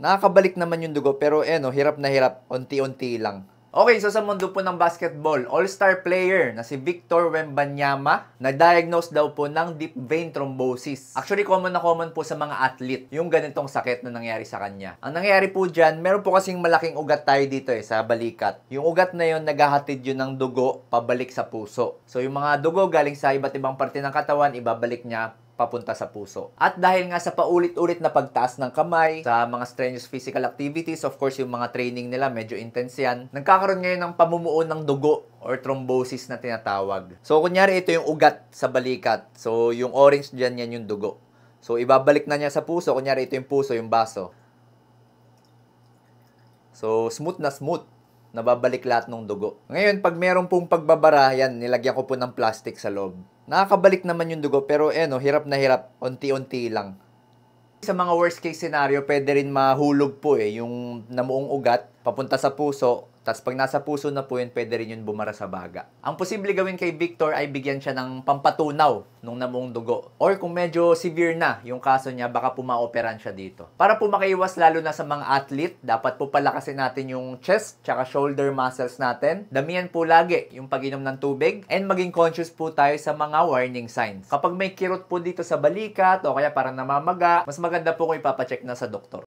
Nakakabalik naman yung dugo pero hirap na hirap, unti-unti lang. Okay, so sa mundo po ng basketball, all-star player na si Victor Wembanyama, na-diagnose daw po ng deep vein thrombosis. Actually, common na common po sa mga athlete yung ganitong sakit na nangyari sa kanya. Ang nangyari po dyan, meron po kasing malaking ugat tayo dito sa balikat. Yung ugat na yun, naghahatid yun ng dugo pabalik sa puso. So yung mga dugo galing sa iba't ibang parte ng katawan, ibabalik niya papunta sa puso. At dahil nga sa paulit-ulit na pagtaas ng kamay, sa mga strenuous physical activities, of course, yung mga training nila, medyo intense yan, nagkakaroon ngayon ng pamumuo ng dugo or thrombosis na tinatawag. So, kunyari, ito yung ugat sa balikat. So, yung orange dyan, yan yung dugo. So, ibabalik na niya sa puso. Kunyari, ito yung puso, yung baso. So, smooth na smooth. Nababalik lahat ng dugo. Ngayon, pag meron pong pagbabara, yan, nilagyan ko po ng plastic sa loob. Nakakabalik naman yung dugo, pero hirap na hirap, unti-unti lang. Sa mga worst case scenario, pwede rin mahulog po yung namuong ugat, papunta sa puso, tapos pag nasa puso na po yun, pwede rin yun bumara sa baga. Ang posible gawin kay Victor ay bigyan siya ng pampatunaw nung namuong dugo. Or kung medyo severe na yung kaso niya, baka pumaoperan siya dito. Para po makaiwas lalo na sa mga athlete, dapat po palakasin natin yung chest tsaka shoulder muscles natin. Damihan po lagi yung pag-inom ng tubig and maging conscious po tayo sa mga warning signs. Kapag may kirot po dito sa balikat o kaya parang namamaga, mas maganda po kung ipapacheck na sa doktor.